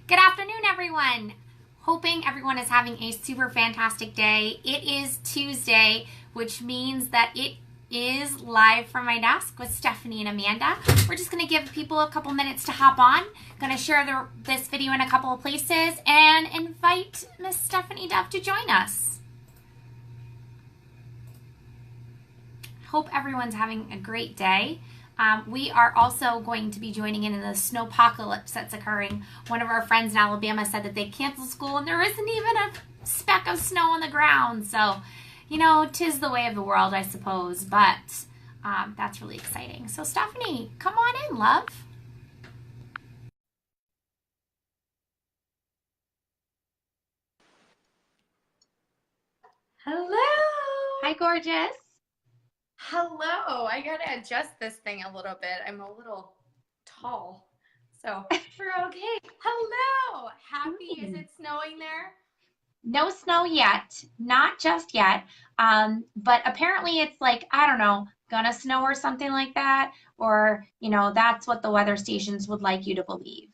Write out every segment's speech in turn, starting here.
Good afternoon, everyone. Hoping everyone is having a super fantastic day. It is Tuesday, which means that it is live from my desk with Stephanie and Amanda. We're just going to give people a couple minutes to hop on. Going to share this video in a couple of places and invite Miss Stephanie Dove to join us. Hope everyone's having a great day. We are also going to be joining in the snowpocalypse that's occurring. One of our friends in Alabama said that they canceled school and there isn't even a speck of snow on the ground. So, you know, 'tis the way of the world, I suppose, but that's really exciting. So, Stephanie, come on in, love. Hello. Hi, gorgeous. Hello. I gotta adjust this thing a little bit. I'm a little tall. So we're okay. Hello. Happy. Is it snowing there? No snow yet, not just yet. But apparently it's like, I don't know, gonna snow or something like that. Or, you know, that's what the weather stations would like you to believe.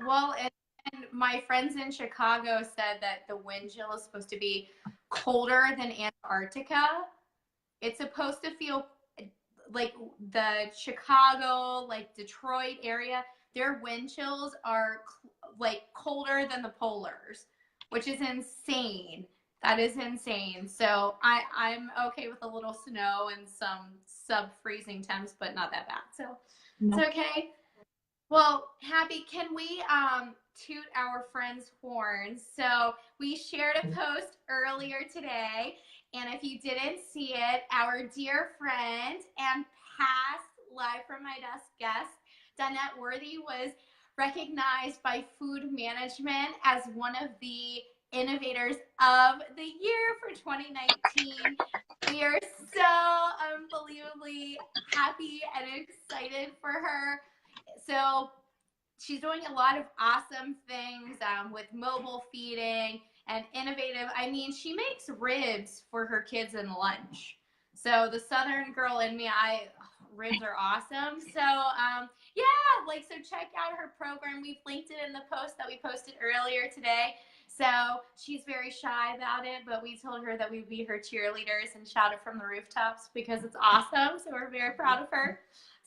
Well, and my friends in Chicago said that the wind chill is supposed to be colder than Antarctica. It's supposed to feel like the Chicago, like Detroit area, their wind chills are like colder than the polars, which is insane. That is insane. So I'm okay with a little snow and some sub freezing temps, but not that bad. So No. it's okay. Well, Happy, can we toot our friend's horns? So we shared a post earlier today, and if you didn't see it, our dear friend and past Live from My Desk guest, Danette Worthy, was recognized by Food Management as one of the innovators of the year for 2019. We are so unbelievably happy and excited for her. So she's doing a lot of awesome things with mobile feeding and innovative. I mean, she makes ribs for her kids in lunch. So the Southern girl in me, ribs are awesome. So yeah, like, so check out her program. We've linked it in the post that we posted earlier today. So she's very shy about it, but we told her that we'd be her cheerleaders and shout it from the rooftops because it's awesome. So we're very proud of her.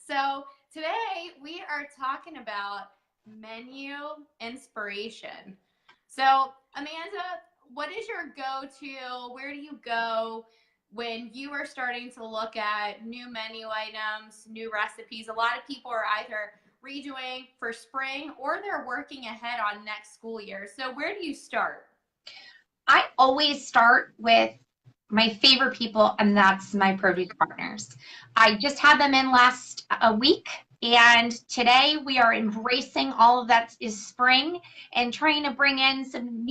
So today we are talking about menu inspiration. So, Amanda, what is your go-to? Where do you go when you are starting to look at new menu items, new recipes? A lot of people are either redoing for spring or they're working ahead on next school year. So, where do you start? I always start with my favorite people, and that's my produce partners. I just had them in last a week, and today we are embracing all of that is spring and trying to bring in some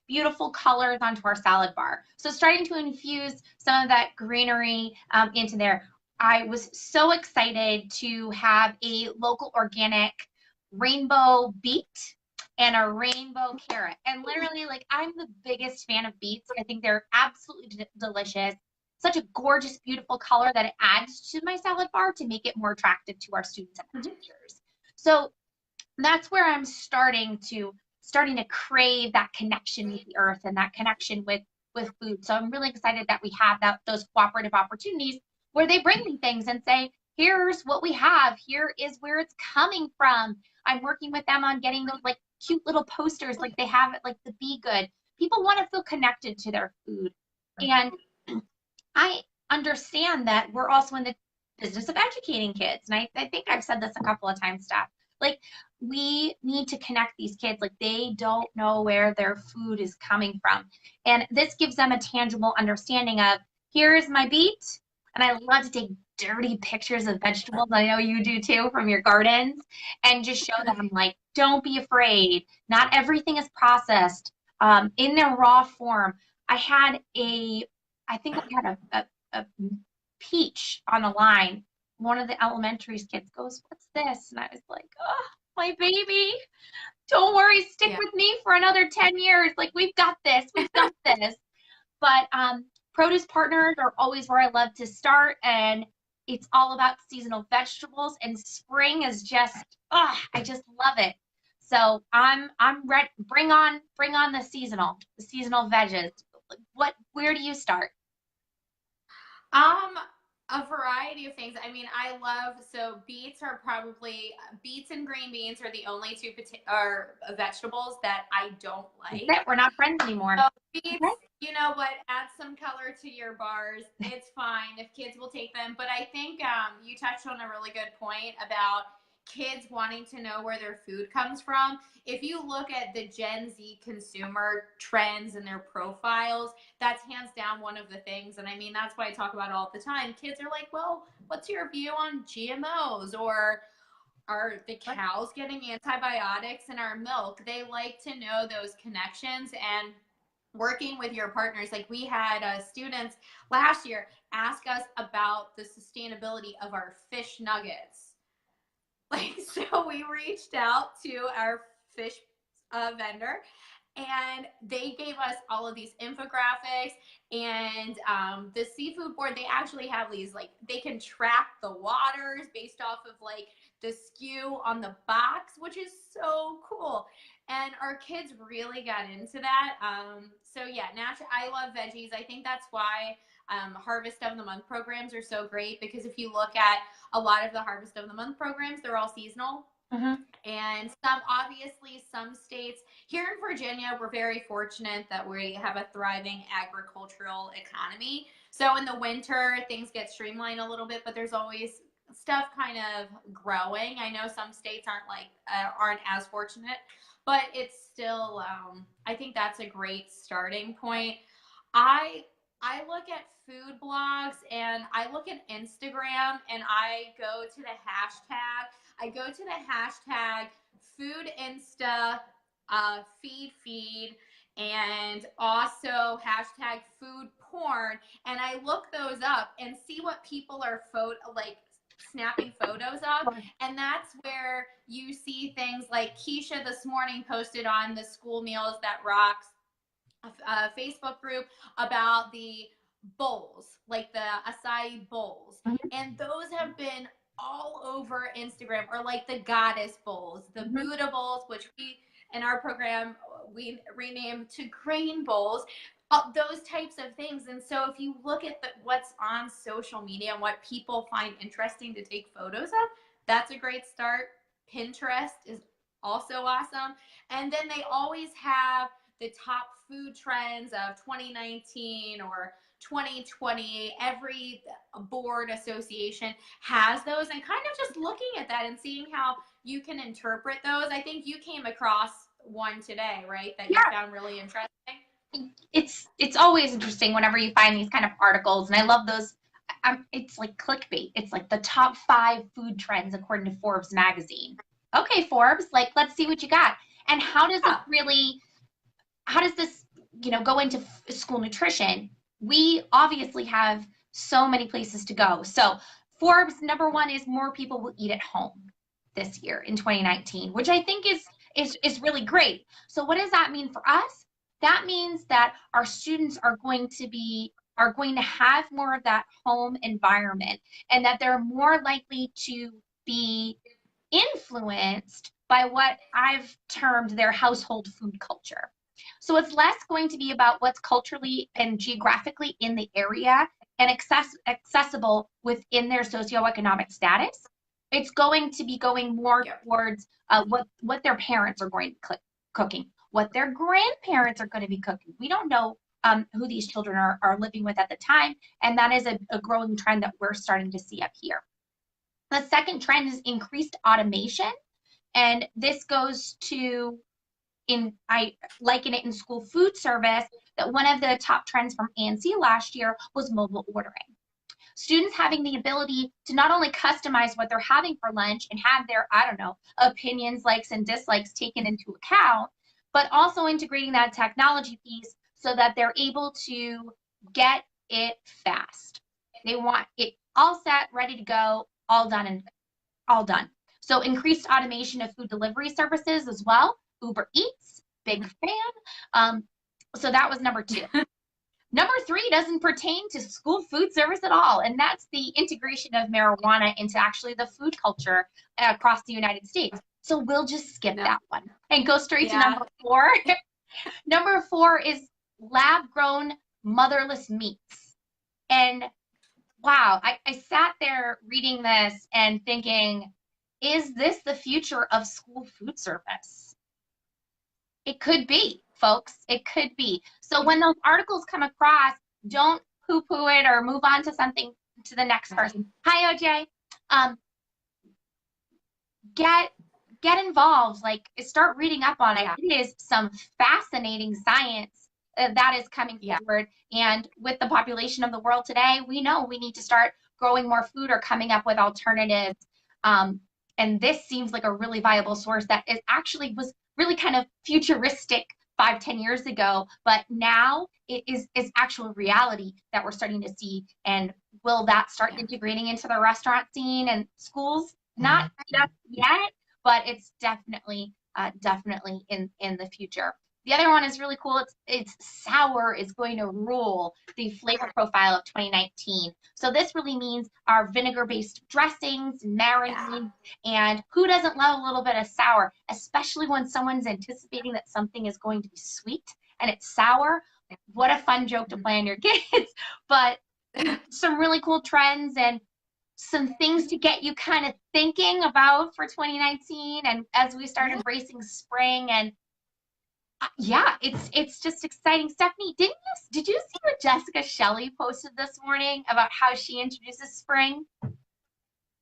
beautiful colors onto our salad bar. So starting to infuse some of that greenery into there. I was so excited to have a local organic rainbow beet and a rainbow carrot. And literally, like, I'm the biggest fan of beets. I think they're absolutely delicious. Such a gorgeous, beautiful color that it adds to my salad bar to make it more attractive to our students and our teachers. So that's where I'm starting to crave that connection with the earth and that connection with food. So I'm really excited that we have those cooperative opportunities where they bring me things and say, here's what we have, here is where it's coming from. I'm working with them on getting those like cute little posters like they have at like the Be Good. People want to feel connected to their food. And I understand that we're also in the business of educating kids. And I think I've said this a couple of times, Steph. Like, we need to connect these kids. Like, they don't know where their food is coming from. And this gives them a tangible understanding of, here's my beet. And I love to take dirty pictures of vegetables. I know you do too from your gardens, and just show them, like, don't be afraid. Not everything is processed in their raw form. I had I think I had a peach on a line. One of the elementary kids goes, "What's this?" And I was like, "Oh, my baby, don't worry, stick Yeah. with me for another 10 years. Like, we've got this, we've got this." But produce partners are always where I love to start, and it's all about seasonal vegetables. And spring is just, I just love it. So I'm ready. Bring on the seasonal veggies. Where do you start? Um, a variety of things. I mean, I love so beets are probably beets and green beans are the only two vegetables that I don't That's like. it. We're not friends anymore. So beets, Okay. you know what? Add some color to your bars. It's fine if kids will take them. But I think you touched on a really good point about kids wanting to know where their food comes from. If you look at the Gen Z consumer trends and their profiles, that's hands down one of the things. And I mean, that's why I talk about it all the time. Kids are like, well, what's your view on GMOs? Or are the cows getting antibiotics in our milk? They like to know those connections and working with your partners. Like we had students last year ask us about the sustainability of our fish nuggets. Like, so we reached out to our fish vendor and they gave us all of these infographics and the seafood board, they actually have these, like, they can track the waters based off of like the skew on the box, which is so cool. And our kids really got into that. So yeah, naturally, I love veggies. I think that's why Harvest of the Month programs are so great, because if you look at a lot of the Harvest of the Month programs, they're all seasonal. Mm-hmm. And some states here in Virginia, we're very fortunate that we have a thriving agricultural economy. So in the winter, things get streamlined a little bit, but there's always stuff kind of growing. I know some states aren't as fortunate, but it's still, I think that's a great starting point. I I look at food blogs and I look at Instagram and I go to the hashtag. I go to the hashtag food insta feed and also hashtag food porn, and I look those up and see what people are snapping photos of. And that's where you see things like Keisha this morning posted on the School Meals That Rocks Facebook group about the bowls, like the acai bowls. Mm-hmm. And those have been all over Instagram, or like the goddess bowls, the Mm-hmm. Buddha bowls, which we in our program we renamed to grain bowls. Those types of things. And so if you look at what's on social media and what people find interesting to take photos of, that's a great start. Pinterest is also awesome. And then they always have the top food trends of 2019 or 2020. Every board association has those, and kind of just looking at that and seeing how you can interpret those. I think you came across one today, right, that you Yeah. found really interesting. It's always interesting whenever you find these kind of articles, and I love those. It's like clickbait. It's like the top 5 food trends according to Forbes magazine. Okay, Forbes, like let's see what you got. And how does this, go into school nutrition? We obviously have so many places to go. So Forbes #1 is more people will eat at home this year in 2019, which I think is really great. So what does that mean for us? That means that our students are going to have more of that home environment, and that they're more likely to be influenced by what I've termed their household food culture. So it's less going to be about what's culturally and geographically in the area and accessible within their socioeconomic status. It's going to be going more towards what their parents are going to cooking, what their grandparents are going to be cooking. We don't know who these children are living with at the time, and that is a growing trend that we're starting to see up here. The second trend is increased automation, and this goes to, I liken it in school food service, that one of the top trends from ANC last year was mobile ordering. Students having the ability to not only customize what they're having for lunch and have their, I don't know, opinions, likes, and dislikes taken into account, but also integrating that technology piece so that they're able to get it fast. They want it all set, ready to go, all done and all done. So increased automation of food delivery services as well. Uber Eats, big fan. So that was #2. #3 doesn't pertain to school food service at all, and that's the integration of marijuana into actually the food culture across the United States. So we'll just skip No. that one and go straight to Yeah. number 4. Number 4 is lab grown motherless meats. And wow, I sat there reading this and thinking, is this the future of school food service? It could be, folks. It could be. So when those articles come across, don't poo-poo it or move on to something to the next Right. person. Hi, OJ. Um, get get involved. Like start reading up on it. Yeah. It is some fascinating science that is coming Yeah. forward. And with the population of the world today, we know we need to start growing more food or coming up with alternatives. And this seems like a really viable source that is actually was really kind of futuristic 5, 10 years ago, but now it is actual reality that we're starting to see. And will that start Yeah. integrating into the restaurant scene and schools? Not just yet, but it's definitely definitely in the future. The other one is really cool. It's sour is going to rule the flavor profile of 2019. So this really means our vinegar-based dressings, Yeah. marinades, and who doesn't love a little bit of sour, especially when someone's anticipating that something is going to be sweet and it's sour. What a fun joke to play on your kids. But some really cool trends and some things to get you kind of thinking about for 2019 and as we start Yeah. embracing spring and yeah, it's just exciting. Stephanie, did you see what Jessica Shelley posted this morning about how she introduces spring?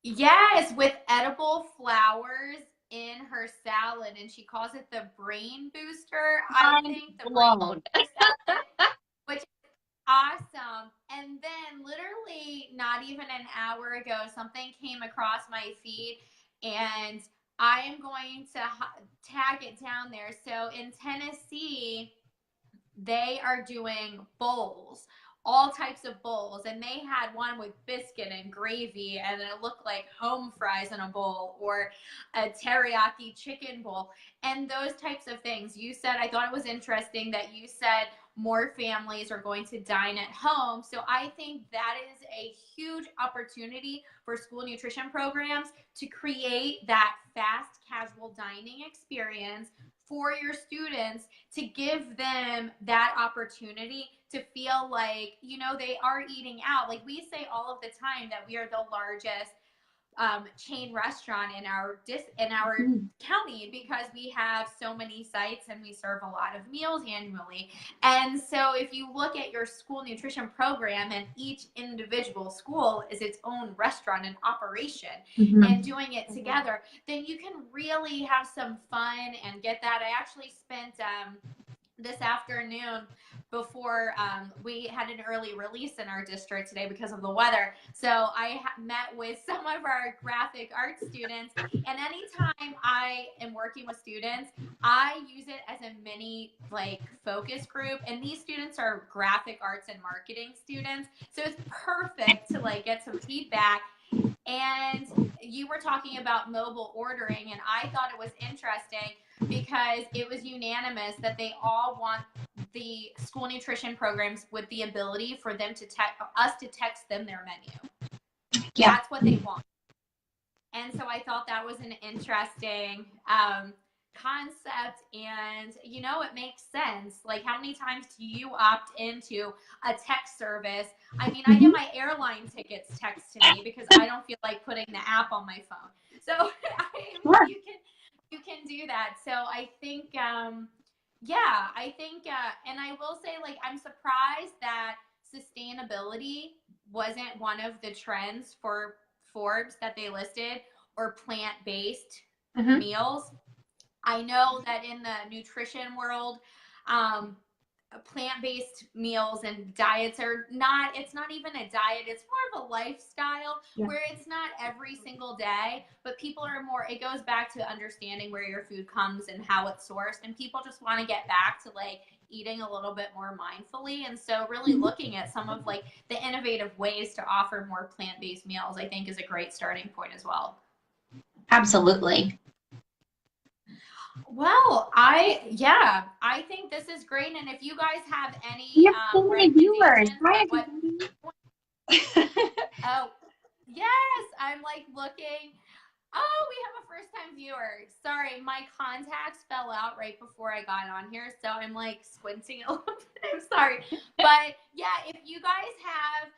Yes, with edible flowers in her salad, and she calls it the brain booster. I Mind think the brain blown. booster salad, which is awesome. And then, literally, not even an hour ago, something came across my feed, and I am going to tag it down there. So in Tennessee, they are doing bowls, all types of bowls, and they had one with biscuit and gravy, and it looked like home fries in a bowl, or a teriyaki chicken bowl, and those types of things. You said, I thought it was interesting that you said more families are going to dine at home. So I think that is a huge opportunity for school nutrition programs to create that fast casual dining experience for your students, to give them that opportunity to feel like, they are eating out. Like we say all of the time that we are the largest chain restaurant in our county, because we have so many sites and we serve a lot of meals annually. And so if you look at your school nutrition program, and each individual school is its own restaurant and operation, and doing it together, then you can really have some fun and get that. I actually spent this afternoon, before we had an early release in our district today because of the weather. So I met with some of our graphic art students, and anytime I am working with students, I use it as a mini focus group, and these students are graphic arts and marketing students, so it's perfect to get some feedback. And you were talking about mobile ordering, and I thought it was interesting because it was unanimous that they all want the school nutrition programs with the ability for them to text them their menu. Yeah. That's what they want. And so I thought that was an interesting concept, and it makes sense. Like, how many times do you opt into a text service? I mean, I get my airline tickets text to me because I don't feel like putting the app on my phone. So Sure. you can do that. So I think I think and I will say, I'm surprised that sustainability wasn't one of the trends for Forbes that they listed, or plant-based meals. I know that in the nutrition world, plant-based meals and diets it's not even a diet, it's more of a lifestyle, where it's not every single day, but people are more, it goes back to understanding where your food comes and how it's sourced, and people just want to get back to eating a little bit more mindfully. And so really looking at some of the innovative ways to offer more plant-based meals, I think, is a great starting point as well. Absolutely. Well, I think this is great. And if you guys have any so many viewers. Oh, yes, I'm looking. Oh, we have a first time viewer. Sorry, my contacts fell out right before I got on here, so I'm like squinting a little bit. I'm sorry. But yeah, if you guys have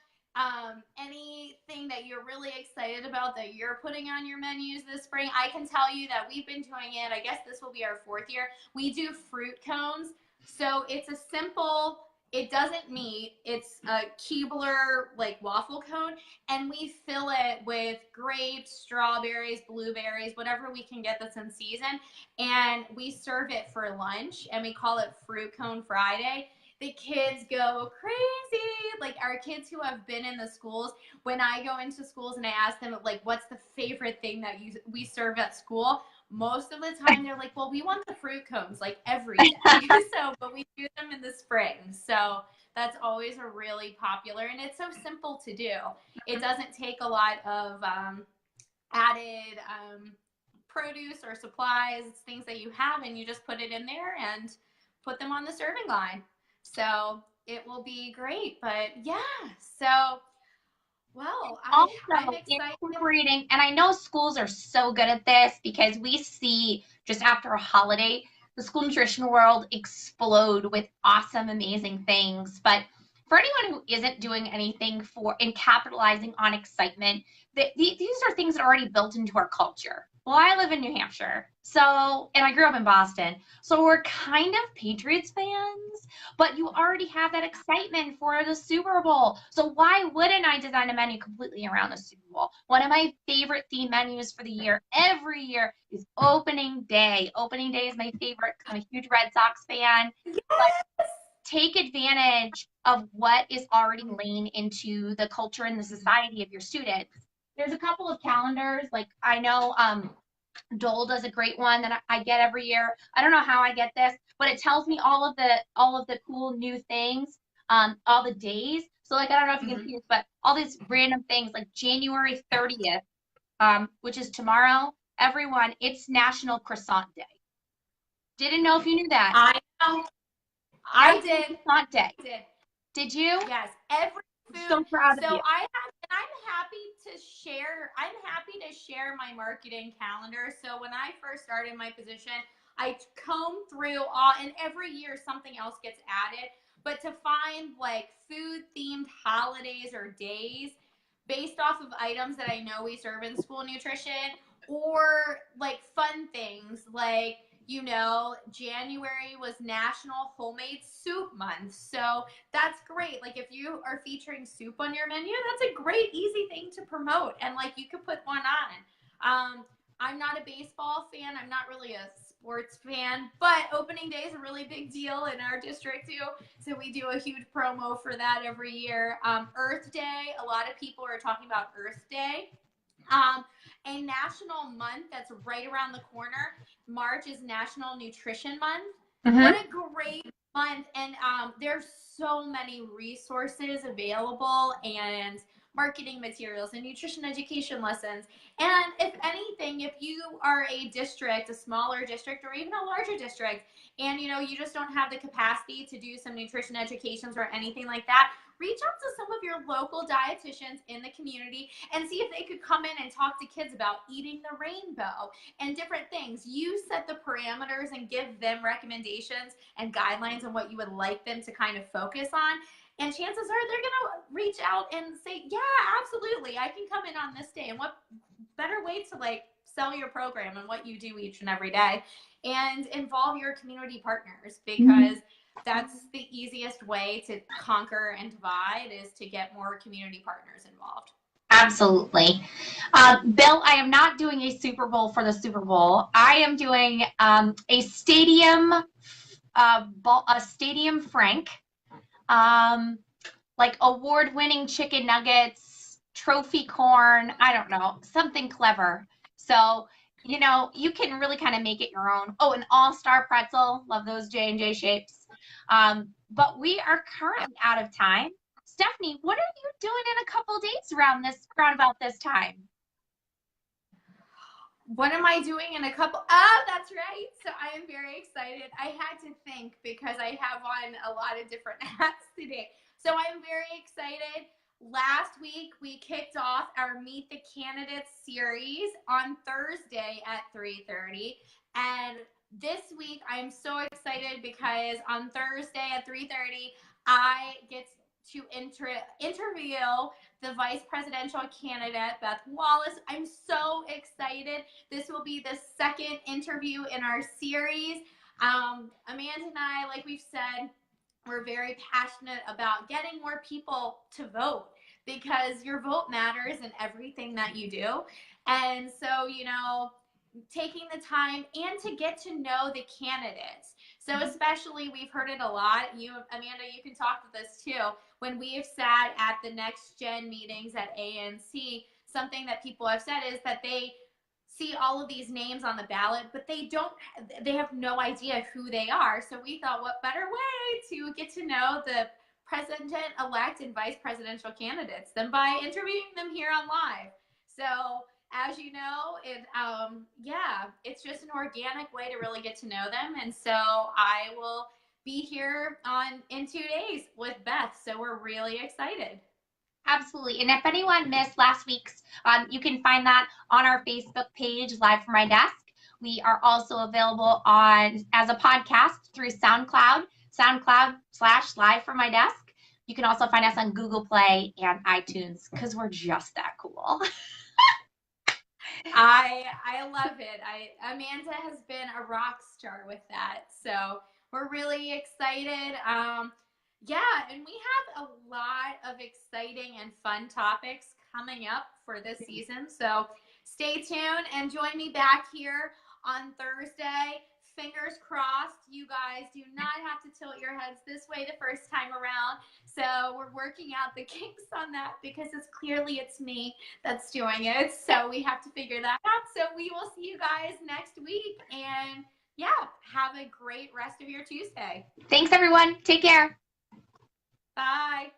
anything that you're really excited about that you're putting on your menus this spring, I can tell you that we've been doing it. I guess this will be our 4th year. We do fruit cones. So it's a simple, it doesn't meet. It's a Keebler like waffle cone, and we fill it with grapes, strawberries, blueberries, whatever we can get that's in season, and we serve it for lunch, and we call it Fruit Cone Friday. The kids go crazy. Like our kids who have been in the schools, when I go into schools and I ask them like, what's the favorite thing that we serve at school? Most of the time they're like, well, we want the fruit cones like every day. So, but we do them in the spring. So that's always a really popular, and it's so simple to do. It doesn't take a lot of added produce or supplies. It's things that you have, and you just put it in there and put them on the serving line. So it will be great. But yeah, so well, I'm Also excited. incorporating, and I know schools are so good at this because we see just after a holiday, the school nutrition world explode with awesome, amazing things. But for anyone who isn't doing anything for and capitalizing on excitement, these are things that are already built into our culture. Well, I live in New Hampshire, so, and I grew up in Boston, so we're kind of Patriots fans, but you already have that excitement for the Super Bowl. So why wouldn't I design a menu completely around the Super Bowl? One of my favorite theme menus for the year, every year, is opening day. Opening day is my favorite. I'm a huge Red Sox fan. But take advantage of what is already laying into the culture and the society of your students. There's a couple of calendars, like I know Dole does a great one that I get every year. I don't know how I get this, but it tells me all of the cool new things, all the days. So like I don't know if you can see this, but all these random things like January 30th, which is tomorrow. Everyone, it's National Croissant Day. Didn't know if you knew that. I know. I did. Croissant Day. Did. Did you? Yes. Every food. So proud of So you. I'm happy to share. I'm happy to share my marketing calendar. So when I first started my position, I comb through all, and every year something else gets added. But to find like food themed holidays or days based off of items that I know we serve in school nutrition, or like fun things like, you know, January was National Homemade Soup Month. So that's great. Like if you are featuring soup on your menu, that's a great, easy thing to promote. And like you could put one on. I'm not a baseball fan. I'm not really a sports fan, but opening day is a really big deal in our district too. So we do a huge promo for that every year. Earth Day, a lot of people are talking about Earth Day. A national month that's right around the corner. March is National Nutrition Month. Mm-hmm. What a great month. And there's so many resources available and marketing materials and nutrition education lessons. And if anything, if you are a district, a smaller district or even a larger district, and you know you just don't have the capacity to do some nutrition educations or anything like that, reach out to some of your local dietitians in the community and see if they could come in and talk to kids about eating the rainbow and different things. You set the parameters and give them recommendations and guidelines on what you would like them to kind of focus on. And chances are they're going to reach out and say, yeah, absolutely, I can come in on this day. And what better way to like sell your program and what you do each and every day and involve your community partners, because that's the easiest way to conquer and divide, is to get more community partners involved. Absolutely. Bill, I am not doing a Super Bowl for the Super Bowl. I am doing a stadium Frank, like award-winning chicken nuggets, trophy corn, I don't know, something clever. So, you know, you can really kind of make it your own. Oh, an all-star pretzel. Love those J&J shapes. But we are currently out of time. Stefanie, what are you doing in a couple days around about this time? What am I doing in a couple? Oh, that's right. So I am very excited. I had to think because I have on a lot of different hats today. So I'm very excited. last week we kicked off our Meet the Candidates series on Thursday at 3:30, and this week I'm so excited because on Thursday at 3:30 I get to interview the vice presidential candidate, Beth Wallace. I'm so excited. This will be the second interview in our series. Amanda and I, like we've said, we're very passionate about getting more people to vote because your vote matters in everything that you do. And so, taking the time and to get to know the candidates. So especially, we've heard it a lot. You, Amanda, you can talk to this too. When we have sat at the Next Gen meetings at ANC, something that people have said is that they see all of these names on the ballot, but they have no idea who they are. So we thought, what better way to get to know the president-elect and vice presidential candidates than by interviewing them here on live. So as you know, it's just an organic way to really get to know them. And so I will be here in 2 days with Beth. So we're really excited. Absolutely. And if anyone missed last week's, you can find that on our Facebook page, Live from My Desk. We are also available as a podcast through SoundCloud/Live from My Desk. You can also find us on Google Play and iTunes because we're just that cool. I love it. Amanda has been a rock star with that. So we're really excited. And we have a lot of exciting and fun topics coming up for this season. So stay tuned and join me back here on Thursday. Fingers crossed, you guys do not have to tilt your heads this way the first time around. So we're working out the kinks on that because it's me that's doing it. So we have to figure that out. So we will see you guys next week. And have a great rest of your Tuesday. Thanks, everyone. Take care. Bye.